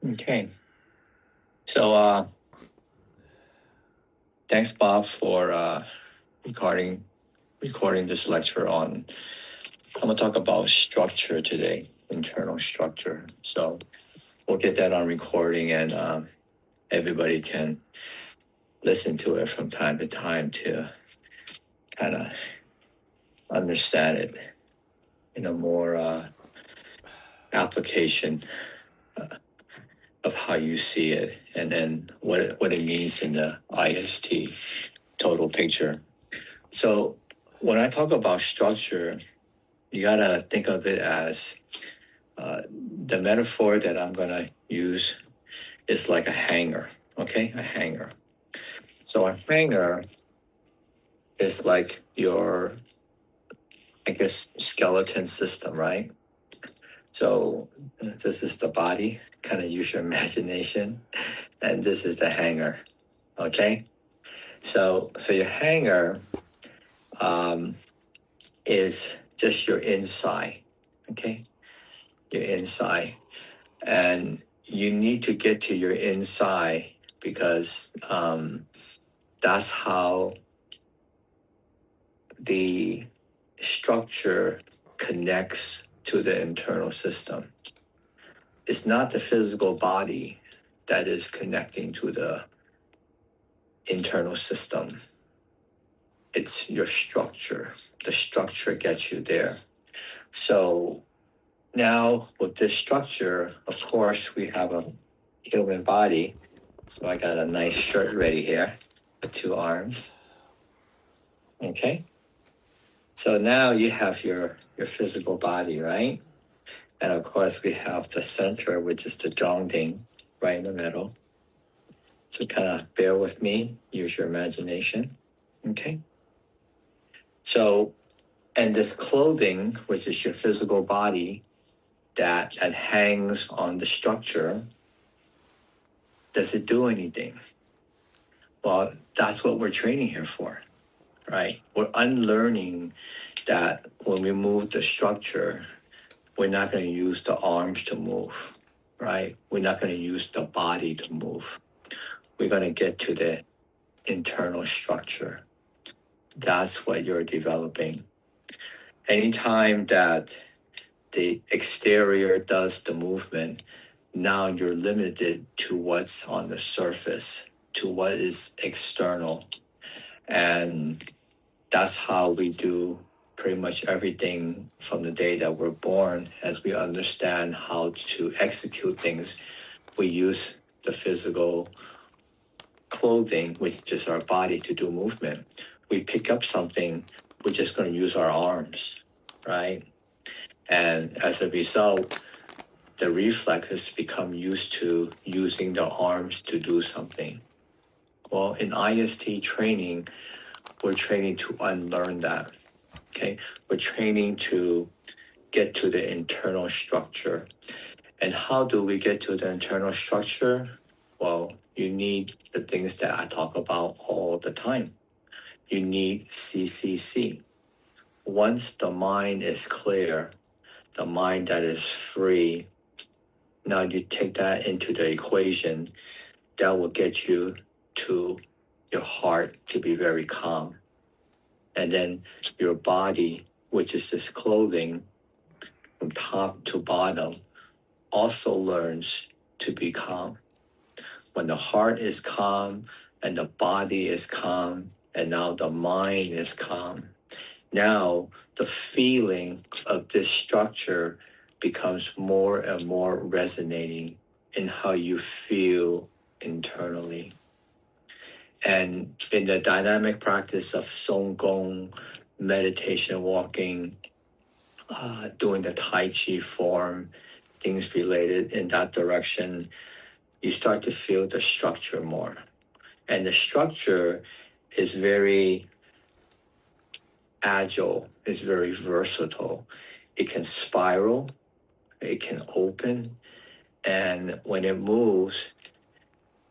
Okay. So thanks, Bob, for recording recording this lecture on. I'm gonna talk about structure today, internal structure. So we'll get that on recording, and everybody can listen to it from time to time to kind of understand it in a more application of how you see it, and then what it means in the IST total picture. So when I talk about structure, you gotta think of it as the metaphor that I'm gonna use is like a hanger. Okay, a hanger. So a hanger is like your, I guess, skeleton system, right? So this is the body. Kind of use your imagination, and this is the hanger. Okay, so your hanger is just your inside. Okay, your inside, and you need to get to your inside because that's how the structure connects to the internal system. It's not the physical body that is connecting to the internal system. It's your structure. The structure gets you there. So now with this structure, of course, we have a human body. So I got a nice shirt ready here with two arms. Okay. So now you have your physical body, right? And of course, we have the center, which is the Zhongding, right in the middle. So kind of bear with me, use your imagination. Okay. So, and this clothing, which is your physical body that hangs on the structure, does it do anything? Well, that's what we're training here for, right? We're unlearning that when we move the structure, we're not going to use the arms to move, right? We're not going to use the body to move. We're going to get to the internal structure. That's what you're developing. Anytime that the exterior does the movement, now you're limited to what's on the surface, to what is external. And that's how we do pretty much everything from the day that we're born. As we understand how to execute things, we use the physical clothing, which is our body, to do movement. We pick up something, we're just going to use our arms, right? And as a result, the reflexes become used to using the arms to do something. Well, in IST training, we're training to unlearn that. Okay, we're training to get to the internal structure. And how do we get to the internal structure? Well, you need the things that I talk about all the time. You need CCC. Once the mind is clear, the mind that is free, now you take that into the equation, that will get you to your heart to be very calm. And then your body, which is this clothing from top to bottom, also learns to be calm. When the heart is calm and the body is calm and now the mind is calm, now the feeling of this structure becomes more and more resonating in how you feel internally. And in the dynamic practice of Song Gong, meditation, walking, doing the Tai Chi form, things related in that direction, you start to feel the structure more. And the structure is very agile, it's very versatile. It can spiral, it can open, and when it moves,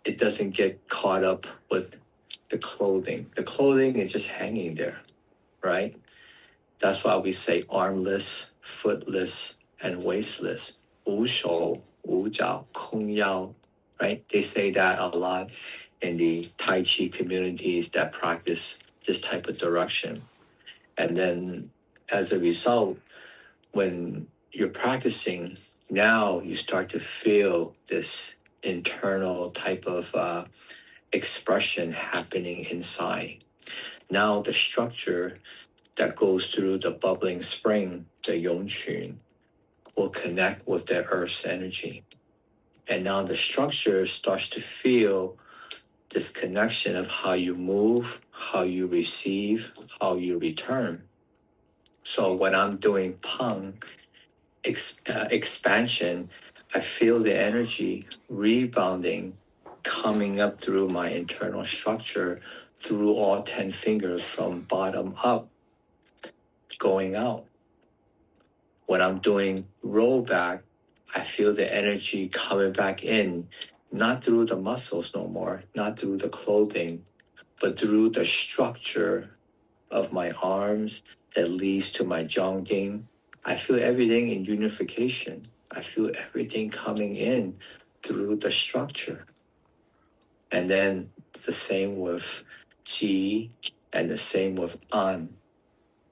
it doesn't get caught up with the clothing. The clothing is just hanging there, right? That's why we say armless, footless, and waistless. 无手 Wu Jiao, Kong Yao, right? They say that a lot in the Tai Chi communities that practice this type of direction. And then as a result, when you're practicing, now you start to feel this internal type of expression happening inside. Now the structure that goes through the bubbling spring, the Yongqun, will connect with the earth's energy. And now the structure starts to feel this connection of how you move, how you receive, how you return. So when I'm doing Peng expansion, I feel the energy rebounding, coming up through my internal structure, through all 10 fingers from bottom up, going out. When I'm doing rollback, I feel the energy coming back in, not through the muscles no more, not through the clothing, but through the structure of my arms that leads to my Zhongding. I feel everything in unification. I feel everything coming in through the structure. And then the same with Qi and the same with An.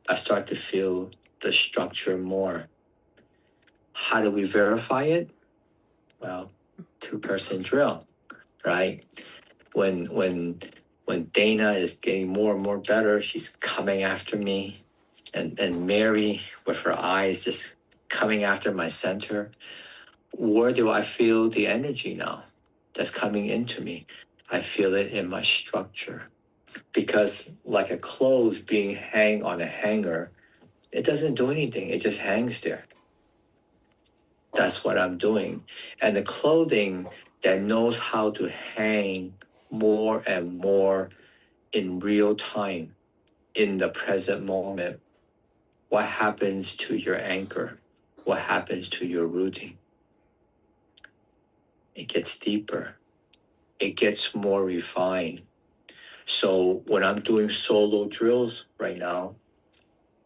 I start to feel the structure more. How do we verify it? Well, 2-person drill, right? When Dana is getting more and more better, she's coming after me. And Mary, with her eyes just coming after my center, where do I feel the energy now that's coming into me? I feel it in my structure. Because like a clothes being hang on a hanger, it doesn't do anything. It just hangs there. That's what I'm doing. And the clothing that knows how to hang more and more in real time, in the present moment. What happens to your anchor? What happens to your rooting? It gets deeper. It gets more refined. So when I'm doing solo drills right now,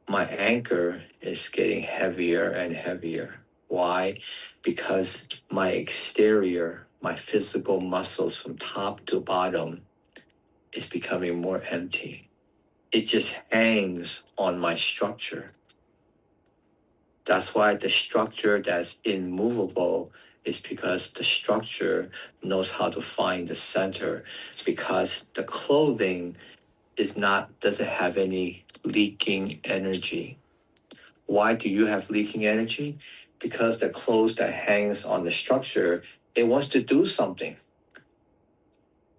my anchor is getting heavier and heavier. Why? Because my exterior, my physical muscles from top to bottom is becoming more empty. It just hangs on my structure. That's why the structure that's immovable is because the structure knows how to find the center, because the clothing doesn't have any leaking energy. Why do you have leaking energy? Because the clothes that hangs on the structure, it wants to do something.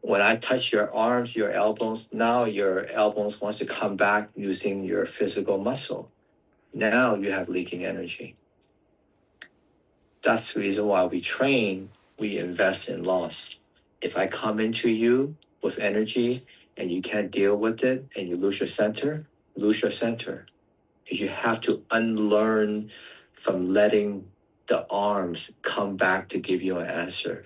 When I touch your arms, your elbows, now your elbows wants to come back using your physical muscle. Now you have leaking energy. That's the reason why we train, we invest in loss. If I come into you with energy and you can't deal with it and you lose your center, lose your center. Because you have to unlearn from letting the arms come back to give you an answer.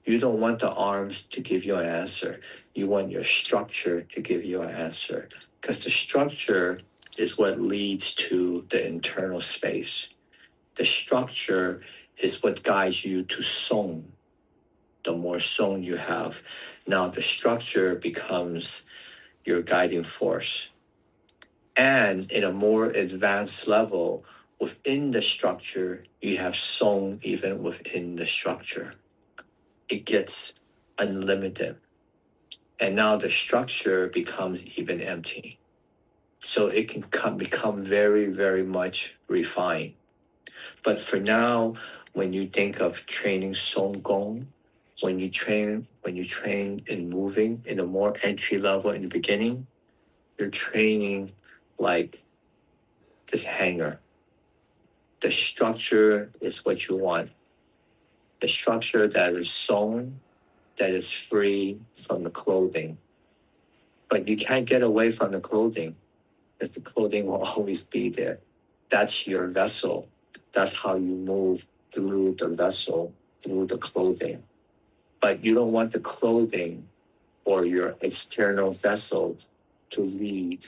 You don't want the arms to give you an answer. You want your structure to give you an answer. Because the structure is what leads to the internal space. The structure is what guides you to song. The more song you have, now the structure becomes your guiding force. And in a more advanced level, within the structure, you have song even within the structure. It gets unlimited. And now the structure becomes even empty. So it can become very, very much refined. But for now, when you think of training Song Gong, when you train in moving in a more entry level in the beginning, you're training like this hanger. The structure is what you want. The structure that is sewn, that is free from the clothing. But you can't get away from the clothing, because the clothing will always be there. That's your vessel. That's how you move through the vessel, through the clothing. But you don't want the clothing or your external vessel to lead.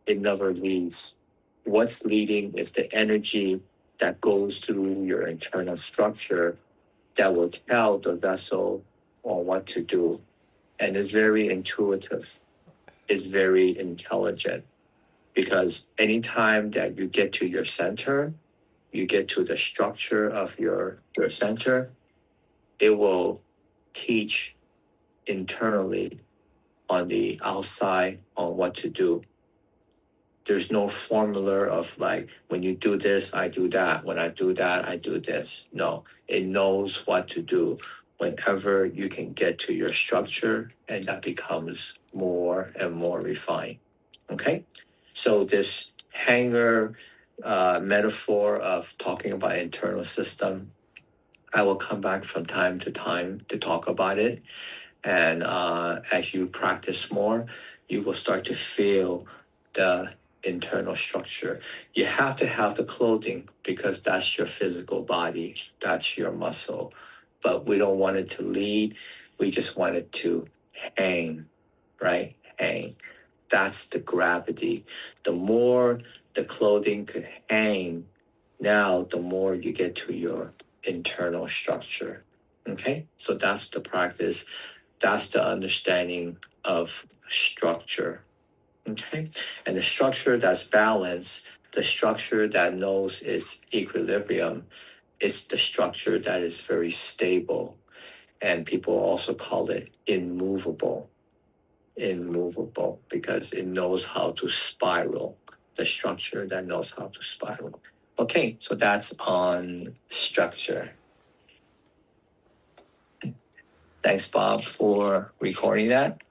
It never leads. What's leading is the energy that goes through your internal structure that will tell the vessel on what to do. And it's very intuitive. It's very intelligent, because anytime that you get to your center, you get to the structure of your center, it will teach internally on the outside on what to do. There's no formula of like, when you do this, I do that. When I do that, I do this. No, it knows what to do whenever you can get to your structure, and that becomes more and more refined. Okay? So this hanger metaphor of talking about internal system, I will come back from time to time to talk about it. And as you practice more, you will start to feel the internal structure. You have to have the clothing because that's your physical body, that's your muscle. But we don't want it to lead, we just want it to hang, right? Hang. That's the gravity. The more the clothing could hang, now the more you get to your internal structure. Okay, so that's the practice. That's the understanding of structure. Okay, and the structure that's balanced, the structure that knows its equilibrium, is the structure that is very stable. And people also call it immovable. Immovable, because it knows how to spiral. The structure that knows how to spiral. Okay, so that's on structure. Thanks, Bob, for recording that.